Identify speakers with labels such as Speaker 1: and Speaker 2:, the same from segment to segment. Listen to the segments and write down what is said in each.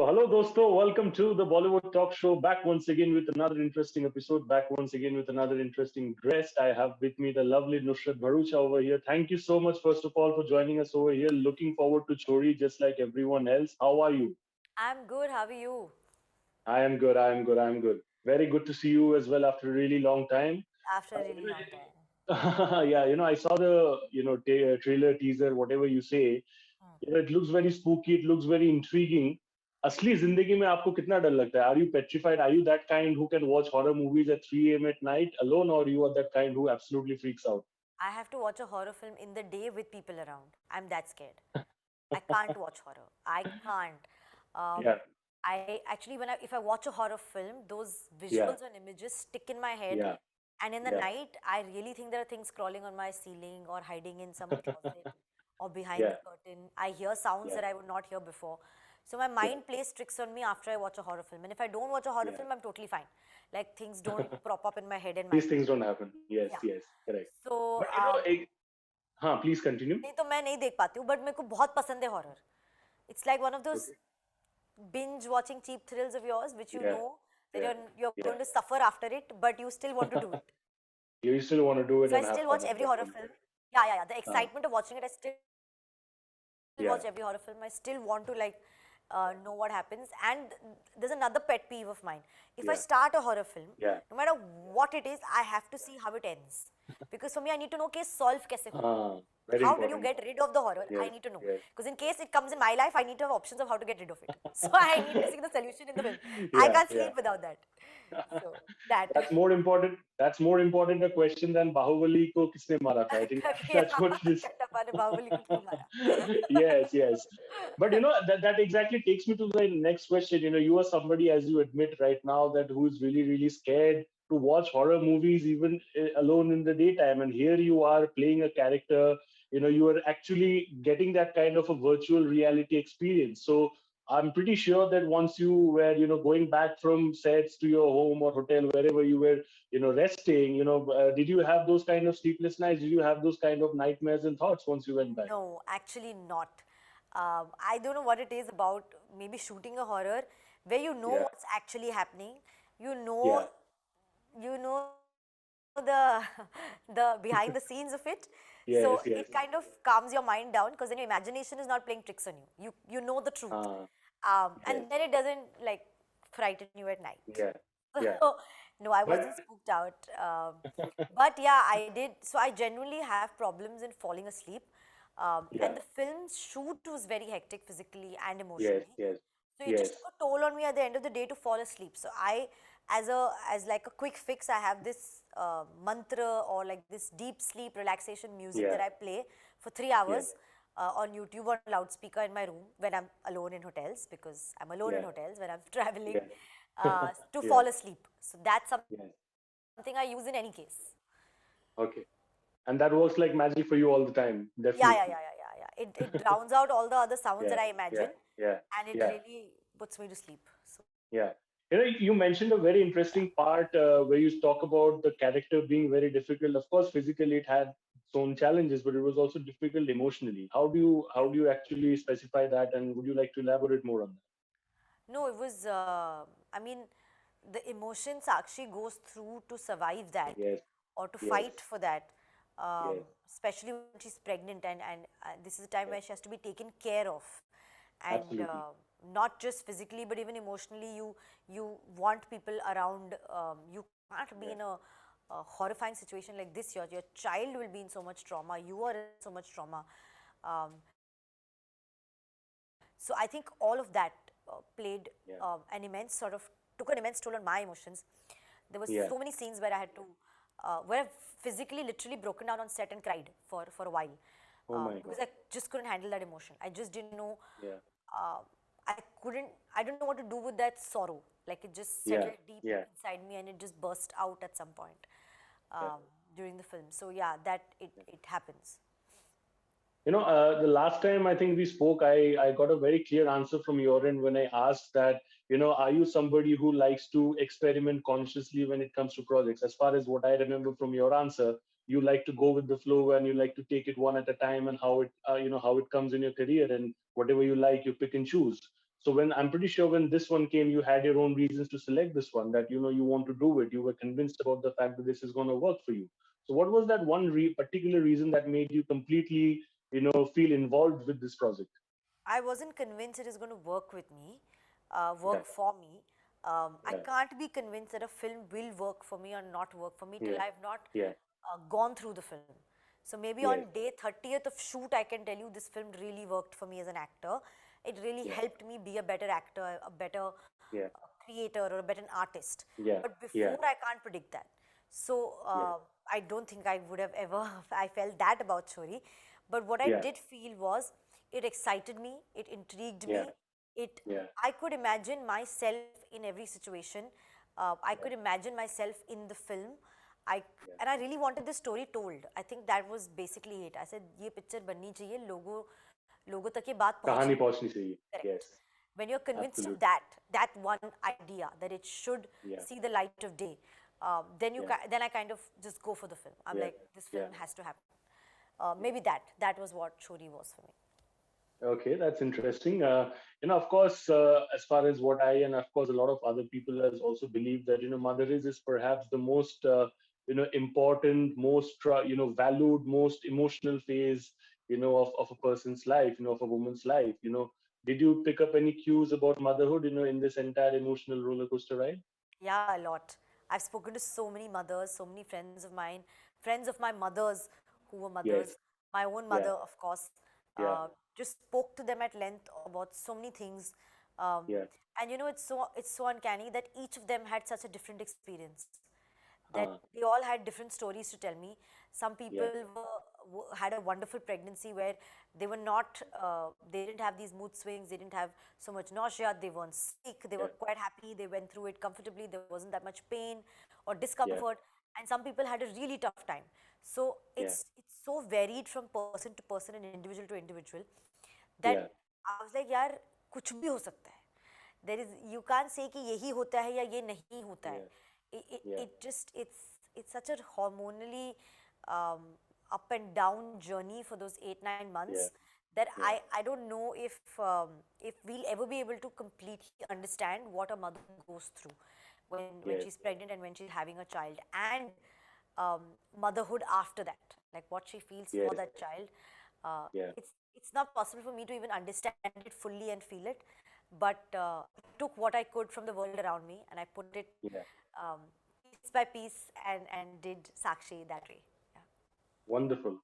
Speaker 1: Hello, dosto. Welcome to the Bollywood Talk Show. Back once again with another interesting episode. Back once again with another interesting guest. I have with me the lovely Nushrratt Bharuccha over here. Thank you so much, first of all, for joining us over here. Looking forward to Chhorii just like everyone else. How are you?
Speaker 2: I'm good. How are you?
Speaker 1: I am good. I am good. I am good. Very good to see you as well after a really long time.
Speaker 2: After a really long time.
Speaker 1: Yeah, I saw the trailer, teaser, whatever you say. It looks very spooky. It looks very intriguing. असली जिंदगी में आपको कितना डर लगता है? Are you petrified? Are you that kind who can watch horror movies at 3 a.m. at night alone, or you are that kind who absolutely freaks out?
Speaker 2: I have to watch a horror film in the day with people around. I'm that scared. I can't watch horror. I can't. Um,
Speaker 1: Yeah,
Speaker 2: I actually, if I watch a horror film, those
Speaker 1: yeah,
Speaker 2: visuals and images stick in my head.
Speaker 1: yeah,
Speaker 2: And in the
Speaker 1: yeah,
Speaker 2: night, I really think there are things crawling on my ceiling or hiding in some closet or behind the
Speaker 1: yeah,
Speaker 2: curtain. I hear sounds
Speaker 1: yeah,
Speaker 2: that I would not hear before. So my
Speaker 1: yeah,
Speaker 2: mind plays tricks on me after I watch a horror film. And if I don't watch a horror
Speaker 1: yeah.
Speaker 2: film, I'm totally fine. Like things don't prop up in my head and
Speaker 1: These
Speaker 2: mind.
Speaker 1: things don't happen. Yes,
Speaker 2: Yeah.
Speaker 1: yes, correct.
Speaker 2: So
Speaker 1: But please continue.
Speaker 2: नहीं तो मैं नहीं देख पाती हूँ, but मेरे को बहुत पसंद है horror. It's like one of those
Speaker 1: Okay.
Speaker 2: binge watching cheap thrills of yours, which you
Speaker 1: Yeah,
Speaker 2: know that
Speaker 1: yeah,
Speaker 2: you're
Speaker 1: yeah.
Speaker 2: going to suffer after it, but you still want to do it.
Speaker 1: You still want to do it
Speaker 2: So I
Speaker 1: and have
Speaker 2: still
Speaker 1: fun
Speaker 2: watch
Speaker 1: at
Speaker 2: every
Speaker 1: that
Speaker 2: horror
Speaker 1: point.
Speaker 2: film. Yeah. The
Speaker 1: Uh,
Speaker 2: excitement of watching it, I still
Speaker 1: yeah,
Speaker 2: watch every horror film. I still want to know what happens. And there's another pet peeve of mine. If I
Speaker 1: yeah,
Speaker 2: start a horror film,
Speaker 1: yeah.
Speaker 2: no matter what it is, I have to see how it ends. Because for me, I need to know case solve kaise hua.
Speaker 1: Very
Speaker 2: How did you
Speaker 1: important.
Speaker 2: get rid of the horror? I
Speaker 1: Yes,
Speaker 2: need to know.
Speaker 1: yes.
Speaker 2: Because in case it comes in my life, I need to have options of how to get rid of it. So I need to see the solution in the film. I
Speaker 1: Yeah,
Speaker 2: can't
Speaker 1: yeah.
Speaker 2: sleep without that. So that.
Speaker 1: That's more important. That's more important a question than Bahubali ko kisne mara tha. I think that's what it is.
Speaker 2: Kattappa ne Bahubali ko kyun mara?
Speaker 1: Yes, yes. But that exactly takes me to the next question. You are somebody, as you admit right now, that who is really, really scared to watch horror movies even alone in the daytime. And here you are playing a character. You are actually getting that kind of a virtual reality experience. So I'm pretty sure that once you were, going back from sets to your home or hotel, wherever you were, resting, did you have those kind of sleepless nights? Did you have those kind of nightmares and thoughts once you went back?
Speaker 2: No, actually not. I don't know what it is about maybe shooting a horror where you know
Speaker 1: Yeah,
Speaker 2: what's actually happening. You
Speaker 1: yeah,
Speaker 2: know, you know the the behind the scenes of it. So
Speaker 1: yes,
Speaker 2: it
Speaker 1: yes.
Speaker 2: kind of calms your mind down because then your imagination is not playing tricks on you. You know the truth,
Speaker 1: Uh,
Speaker 2: and
Speaker 1: yes,
Speaker 2: then it doesn't like frighten you at night.
Speaker 1: yeah, yeah.
Speaker 2: So, no, I
Speaker 1: But
Speaker 2: wasn't spooked out. But yeah, I did. So I genuinely have problems in falling asleep. And
Speaker 1: yeah,
Speaker 2: the film's shoot was very hectic physically and
Speaker 1: yes,
Speaker 2: emotionally.
Speaker 1: yes,
Speaker 2: So it just took
Speaker 1: yes,
Speaker 2: a toll on me at the end of the day to fall asleep. So as like a quick fix, I have this mantra or like this deep sleep relaxation music that
Speaker 1: yeah,
Speaker 2: I play for three
Speaker 1: yeah,
Speaker 2: hours on YouTube on loudspeaker in my room when I'm alone in hotels because I'm alone in
Speaker 1: yeah,
Speaker 2: hotels when I'm traveling
Speaker 1: yeah,
Speaker 2: to
Speaker 1: yeah,
Speaker 2: fall asleep. So that's something I
Speaker 1: yes.
Speaker 2: use in any case.
Speaker 1: Okay. And that works like magic for you all the time, definitely.
Speaker 2: Yeah. It drowns out all the other sounds that
Speaker 1: Yeah,
Speaker 2: I
Speaker 1: yeah,
Speaker 2: imagine
Speaker 1: yeah,
Speaker 2: and it
Speaker 1: yeah,
Speaker 2: really puts me to sleep. So
Speaker 1: yeah. You mentioned a very interesting part where you talk about the character being very difficult. Of course, physically it had its own challenges, but it was also difficult emotionally. How do you actually specify that, and would you like to elaborate more on that?
Speaker 2: no, it was. I mean, the emotion Sakshi goes through to survive that
Speaker 1: Yes,
Speaker 2: or to fight
Speaker 1: yes,
Speaker 2: for that,
Speaker 1: yes,
Speaker 2: especially when she's pregnant and this is a time where
Speaker 1: yes,
Speaker 2: she has to be taken care of, and
Speaker 1: absolutely.
Speaker 2: not just physically but even emotionally. You want people around. You can't be
Speaker 1: Yeah,
Speaker 2: in a horrifying situation like this. Your child will be in so much trauma. You are in so much trauma. So I think all of that played an immense sort of
Speaker 1: yeah,
Speaker 2: took an immense toll on my emotions. There were so many scenes where I had to,
Speaker 1: yeah.
Speaker 2: where I've physically, literally broken down on set and cried for a while,
Speaker 1: Oh my
Speaker 2: because I
Speaker 1: God.
Speaker 2: just couldn't handle that emotion. I just didn't know.
Speaker 1: Yeah,
Speaker 2: I don't know what to do with that sorrow. Like it just
Speaker 1: yeah,
Speaker 2: settled deep
Speaker 1: yeah,
Speaker 2: inside me and it just burst out at some point
Speaker 1: yeah.
Speaker 2: during the film. So yeah, that it happens.
Speaker 1: The last time I think we spoke, I got a very clear answer from your end when I asked that, are you somebody who likes to experiment consciously when it comes to projects? As far as what I remember from your answer, you like to go with the flow and you like to take it one at a time and how it comes in your career and whatever you like, you pick and choose. So when I'm pretty sure when this one came, you had your own reasons to select this one, that you want to do it. You were convinced about the fact that this is going to work for you. So what was that one particular reason that made you completely, feel involved with this project?
Speaker 2: I wasn't convinced it is going to work with me,
Speaker 1: Yeah,
Speaker 2: work for me. I
Speaker 1: yeah,
Speaker 2: can't be convinced that a film will work for me or not work for me till
Speaker 1: yeah,
Speaker 2: I've not
Speaker 1: yeah,
Speaker 2: gone through the film. So maybe on
Speaker 1: yes,
Speaker 2: day 30th of shoot, I can tell you this film really worked for me as an actor. It really
Speaker 1: yeah,
Speaker 2: helped me be a better actor, a better
Speaker 1: yeah,
Speaker 2: creator, or a better artist.
Speaker 1: yeah,
Speaker 2: But
Speaker 1: yeah,
Speaker 2: before, I can't predict that. So
Speaker 1: yeah,
Speaker 2: I don't think I would have ever I felt that about Chhorii. But what I
Speaker 1: yeah,
Speaker 2: did feel was it excited me, it intrigued
Speaker 1: yeah,
Speaker 2: me. It
Speaker 1: yeah,
Speaker 2: I could imagine myself in every situation. I
Speaker 1: yeah,
Speaker 2: could imagine myself in the film. I
Speaker 1: yeah.
Speaker 2: and I really wanted the story told. I think that was basically it. I said, "ये picture बननी चाहिए, लोगों तक ये बात
Speaker 1: कहानी
Speaker 2: पहुंचनी
Speaker 1: पहुंचनी चाहिए.
Speaker 2: चाहिए." Correct.
Speaker 1: Yes,
Speaker 2: When you're convinced of
Speaker 1: absolutely.
Speaker 2: that one idea that it should
Speaker 1: Yeah,
Speaker 2: see the light of day,
Speaker 1: yeah,
Speaker 2: then I kind of just go for the film. I'm
Speaker 1: yeah,
Speaker 2: like, this
Speaker 1: yeah,
Speaker 2: film has to happen.
Speaker 1: yeah.
Speaker 2: Maybe that was what Chhorii was for me.
Speaker 1: Okay, that's interesting. Of course, as far as what I and of course a lot of other people has also believed that motherhood is perhaps the most important, most valued, most emotional phase of a person's life, of a woman's life. Did you pick up any cues about motherhood, in this entire emotional roller coaster ride?
Speaker 2: Yeah, a lot. I've spoken to so many mothers, so many friends of mine, friends of my mothers who were
Speaker 1: Yes.
Speaker 2: mothers, my own
Speaker 1: Yeah.
Speaker 2: mother, of course.
Speaker 1: Yeah.
Speaker 2: Just spoke to them at length about so many things. Um,
Speaker 1: Yeah.
Speaker 2: and it's so uncanny that each of them had such a different experience. That
Speaker 1: Uh,
Speaker 2: they all had different stories to tell me. Some
Speaker 1: yeah.
Speaker 2: people had a wonderful pregnancy where they were not, they didn't have these mood swings, they didn't have so much nausea, they weren't sick, they were
Speaker 1: Yeah.
Speaker 2: quite happy, they went through it comfortably, there wasn't that much pain or
Speaker 1: Yeah.
Speaker 2: discomfort. And some people had a really tough time. So
Speaker 1: Yeah.
Speaker 2: it's so varied from person to person and individual to individual that
Speaker 1: Yeah.
Speaker 2: I was like, यार कुछ भी हो सकता है. There is, you can't say कि यही होता है या ये नहीं होता है.
Speaker 1: Yeah. Yeah.
Speaker 2: It's such a hormonally um, up and down journey for those 8-9 months
Speaker 1: Yeah.
Speaker 2: that
Speaker 1: Yeah.
Speaker 2: I don't know if we'll ever be able to completely understand what a mother goes through when
Speaker 1: Yes.
Speaker 2: she's pregnant and when she's having a child, and motherhood after that, like what she feels for
Speaker 1: Yes.
Speaker 2: that child.
Speaker 1: Yeah.
Speaker 2: It's not possible for me to even understand it fully and feel it, but I took what I could from the world around me and I put it
Speaker 1: Yeah.
Speaker 2: um, piece by piece and did Sakshi that way. Yeah.
Speaker 1: Wonderful.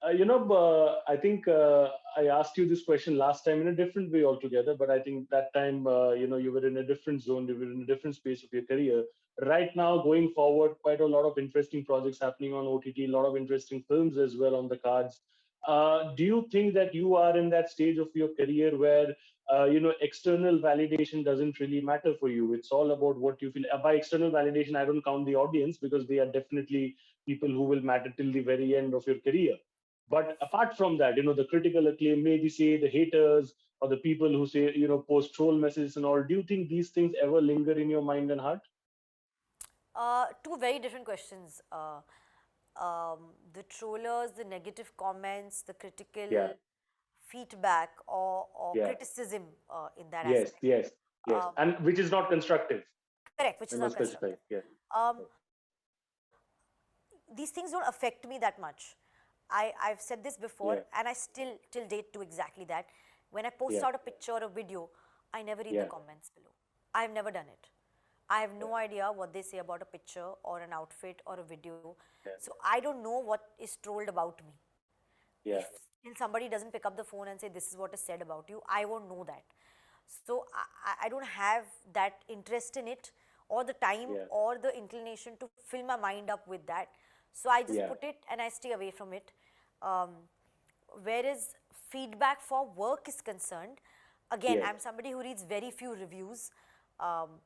Speaker 1: I think I asked you this question last time in a different way altogether, but I think that time, you were in a different zone, you were in a different space of your career. Right now, going forward, quite a lot of interesting projects happening on OTT, a lot of interesting films as well on the cards. Do you think that you are in that stage of your career where, external validation doesn't really matter for you? It's all about what you feel. By external validation, I don't count the audience because they are definitely people who will matter till the very end of your career. But apart from that, the critical acclaim, maybe say the haters or the people who say, post troll messages and all, do you think these things ever linger in your mind and heart?
Speaker 2: Two very different questions. The trollers, the negative comments, the
Speaker 1: Yeah,
Speaker 2: critical feedback or
Speaker 1: yeah,
Speaker 2: criticism in that
Speaker 1: yes,
Speaker 2: aspect.
Speaker 1: yes, yes.
Speaker 2: Um,
Speaker 1: And which is not constructive.
Speaker 2: Correct, which
Speaker 1: I
Speaker 2: is
Speaker 1: must
Speaker 2: not
Speaker 1: specify.
Speaker 2: constructive.
Speaker 1: Yeah.
Speaker 2: Um, these things don't affect me that much. I've said this before,
Speaker 1: Yeah,
Speaker 2: and I still, till date, do exactly that. When I post
Speaker 1: yeah,
Speaker 2: out a picture or a video, I never read the
Speaker 1: yeah,
Speaker 2: comments below. I've never done it. I have
Speaker 1: yeah,
Speaker 2: no idea what they say about a picture or an outfit or a video.
Speaker 1: yeah,
Speaker 2: So I don't know what is trolled about me. If
Speaker 1: yeah,
Speaker 2: still somebody doesn't pick up the phone and say this is what is said about you, I won't know that. So I don't have that interest in it or the time
Speaker 1: yeah,
Speaker 2: or the inclination to fill my mind up with that. So I just
Speaker 1: yeah,
Speaker 2: put it and I stay away from it. Um, Whereas feedback for work is concerned, again,
Speaker 1: yes,
Speaker 2: I'm somebody who reads very few reviews. Um,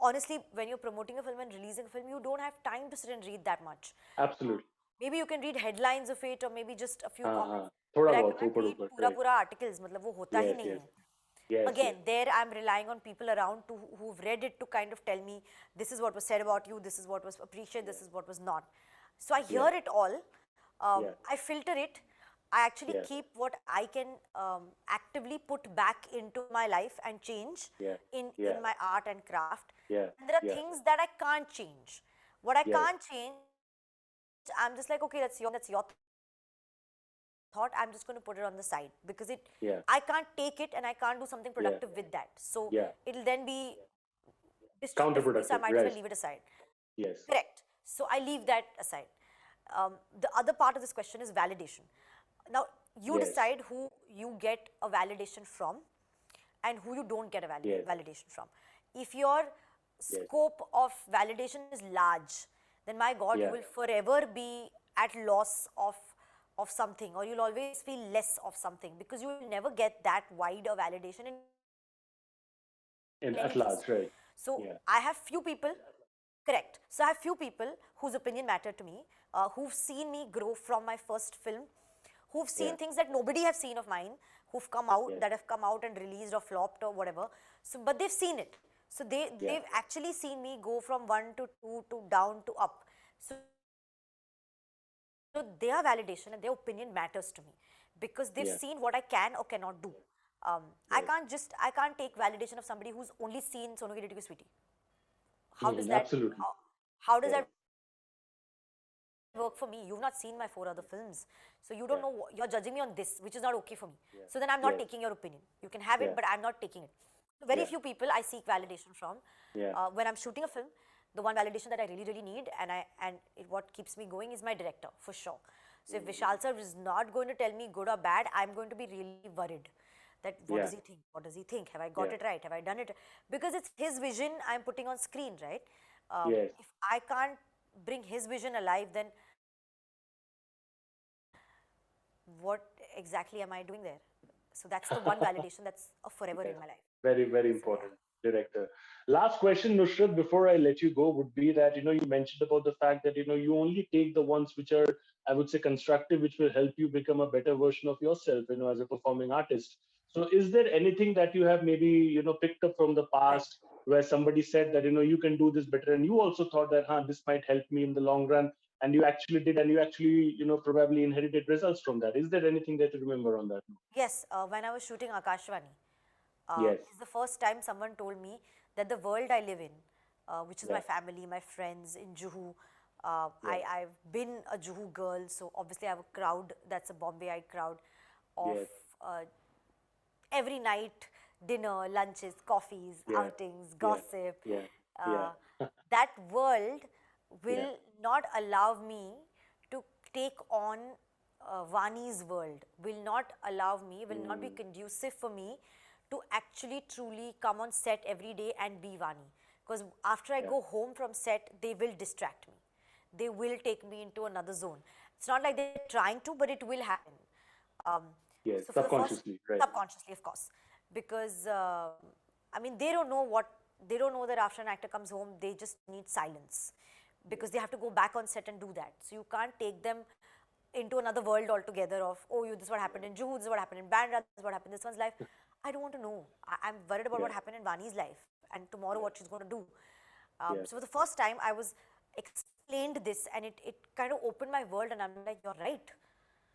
Speaker 2: Honestly, when you're promoting a film and releasing a film, you don't have time to sit and read that much.
Speaker 1: absolutely.
Speaker 2: Maybe you can read headlines of it or maybe just a few
Speaker 1: हाँ
Speaker 2: comments,
Speaker 1: हाँ थोड़ा
Speaker 2: but I
Speaker 1: बहुत
Speaker 2: can't
Speaker 1: ऊपर
Speaker 2: read
Speaker 1: ऊपर
Speaker 2: पूरा
Speaker 1: correct.
Speaker 2: पूरा articles. मतलब वो होता ही
Speaker 1: Yes,
Speaker 2: नहीं
Speaker 1: yes,
Speaker 2: है.
Speaker 1: yes,
Speaker 2: Again,
Speaker 1: yes.
Speaker 2: there I'm relying on people around to who've read it to kind of tell me this is what was said about you, this is what was appreciated,
Speaker 1: Yeah,
Speaker 2: this is what was not. So I hear
Speaker 1: yeah,
Speaker 2: it all.
Speaker 1: yeah,
Speaker 2: I filter it. I actually
Speaker 1: yeah,
Speaker 2: keep what I can actively put back into my life and change
Speaker 1: yeah,
Speaker 2: in
Speaker 1: yeah,
Speaker 2: my art and craft.
Speaker 1: yeah,
Speaker 2: And there are
Speaker 1: yeah,
Speaker 2: things that I can't change. What I
Speaker 1: yes,
Speaker 2: can't change, I'm just like, okay, that's your thing, that's your thought. I'm just going to put it on the side because I can't take it and I can't do something
Speaker 1: yeah,
Speaker 2: productive with that. So it'll
Speaker 1: yeah,
Speaker 2: then be
Speaker 1: yeah.
Speaker 2: destructive for me, so I might as well leave it aside.
Speaker 1: Counterproductive, right?
Speaker 2: Correct.
Speaker 1: Yes.
Speaker 2: So I leave that aside. The other part of this question is validation. Now, you decide
Speaker 1: Yes.
Speaker 2: who you get a validation from and who you don't get a
Speaker 1: Yes.
Speaker 2: validation from. If your
Speaker 1: Yes.
Speaker 2: scope of validation is large, then my God, you
Speaker 1: Yeah.
Speaker 2: will forever be at loss of something, or you'll always feel less of something because you will never get that wide a validation in any case. So I have
Speaker 1: And
Speaker 2: few
Speaker 1: at
Speaker 2: people,
Speaker 1: large, right? Yeah.
Speaker 2: correct. So I have few people whose opinion matter to me, who've seen me grow from my first film, who've seen things
Speaker 1: Yeah.
Speaker 2: that nobody have seen of mine, who've come out, that
Speaker 1: Yes.
Speaker 2: have come out and released or flopped or whatever. So, but they've seen it. So
Speaker 1: Yeah.
Speaker 2: they've actually seen me go from one to two to down to up. So their validation and their opinion matters to me because they've seen what I can or cannot do.
Speaker 1: Yeah.
Speaker 2: I can't
Speaker 1: Right.
Speaker 2: take validation of somebody who's only seen Sonu Ki Sweetie.
Speaker 1: Absolutely.
Speaker 2: How does
Speaker 1: Yeah.
Speaker 2: that work for me? You've not seen my 4 other films, so you don't know, you're judging me on this, which is not okay for me. So then I'm not taking your opinion.
Speaker 1: Yeah.
Speaker 2: You can have it, but
Speaker 1: Yes.
Speaker 2: I'm not taking it. So very few
Speaker 1: Yeah.
Speaker 2: people I seek validation from. When I'm shooting a film,
Speaker 1: Yeah.
Speaker 2: the one validation that I really need, what keeps me going is my director for sure. So if Vishal sir is not going to tell me good or bad, I'm going to be really worried. That what does he think?
Speaker 1: Yeah.
Speaker 2: What does he think? Have I got it right? Have I
Speaker 1: Yeah.
Speaker 2: done it? Because it's his vision I'm putting on screen, right? If
Speaker 1: Yes.
Speaker 2: I can't bring his vision alive, then what exactly am I doing there? So that's the one validation that's a forever in my life.
Speaker 1: Yes.
Speaker 2: So yeah.
Speaker 1: Very, very important, director. Last question, Nushrratt, before I let you go, would be that, you mentioned about the fact that, you only take the ones which are, I would say, constructive, which will help you become a better version of yourself, as a performing artist. So is there anything that you have maybe, picked up from the
Speaker 2: Right.
Speaker 1: past where somebody said that, you can do this better, and you also thought that, this might help me in the long run, and you actually did, and you actually, probably inherited results from that. Is there anything that you remember on that?
Speaker 2: Yes, when I was shooting Akashvani,
Speaker 1: Yes.
Speaker 2: it's the first time someone told me that the world I live in, which is my
Speaker 1: Yeah.
Speaker 2: family, my friends in Juhu,
Speaker 1: Yeah.
Speaker 2: I've been a Juhu girl, so obviously I have a crowd that's a Bombayite crowd of
Speaker 1: Yes.
Speaker 2: uh, every night dinner, lunches, coffees,
Speaker 1: Yeah.
Speaker 2: outings,
Speaker 1: Yeah.
Speaker 2: gossip.
Speaker 1: Yeah. Yeah.
Speaker 2: Uh, that world
Speaker 1: Yeah.
Speaker 2: will not allow me to take on Vani's world, will not allow me, will not be
Speaker 1: Mm.
Speaker 2: conducive for me to actually truly come on set every day and be Vani. Because after I
Speaker 1: Yeah.
Speaker 2: go home from set, they will distract me. They will take me into another zone. It's not like they're trying to, but it will happen. Um,
Speaker 1: Yes.
Speaker 2: so for the first,
Speaker 1: Subconsciously, right?
Speaker 2: subconsciously, of course, because I mean they don't know that after an actor comes home, they just need silence, because
Speaker 1: Yes.
Speaker 2: they have to go back on set and do that. So you can't take them into another world altogether of, oh, you, this is what happened
Speaker 1: Yeah.
Speaker 2: in Juhu, this is what happened in Bandra, this is what happened in this one's life. I don't want to know. I'm worried about
Speaker 1: Yeah.
Speaker 2: what happened in Vani's life and tomorrow
Speaker 1: Yeah.
Speaker 2: what she's going to do.
Speaker 1: Yeah.
Speaker 2: So for the first time, I was explained this, and it kind of opened my world, and I'm like, you're right.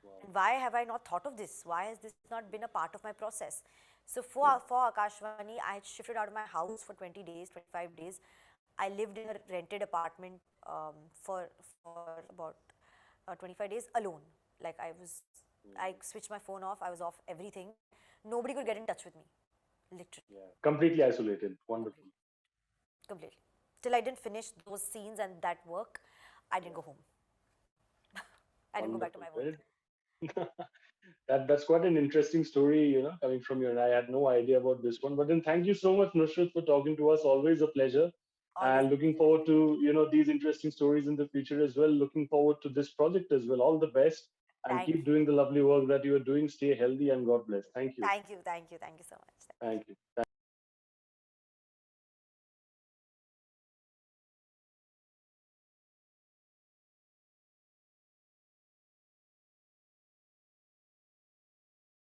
Speaker 2: And
Speaker 1: Wow.
Speaker 2: why have I not thought of this? Why has this not been a part of my process? So
Speaker 1: Yeah.
Speaker 2: for Akashvani, I had shifted out of my house for 20 days, 25 days. I lived in a rented apartment for about 25 days alone. Like I
Speaker 1: Mm.
Speaker 2: switched my phone off. I was off everything. Nobody could get in touch with me, literally,
Speaker 1: Yeah. Completely isolated. Wonderful.
Speaker 2: completely, completely. Till I didn't finish those scenes and that work, I didn't
Speaker 1: Yeah.
Speaker 2: go home. I didn't go back to
Speaker 1: Wonderful.
Speaker 2: my work.
Speaker 1: Very. That's quite an interesting story, coming from you. And I had no idea about this one. But then thank you so much, Nushrratt, for talking to us. Always a pleasure.
Speaker 2: Always
Speaker 1: And
Speaker 2: my
Speaker 1: looking
Speaker 2: pleasure.
Speaker 1: forward to, these interesting stories in the future as well. Looking forward to this project as well. All the best. And
Speaker 2: Thank
Speaker 1: keep
Speaker 2: you.
Speaker 1: doing the lovely work that you are doing. Stay healthy and God bless. Thank you.
Speaker 2: Thank you. Thank you. Thank you so much. Thank you.
Speaker 1: Thank you.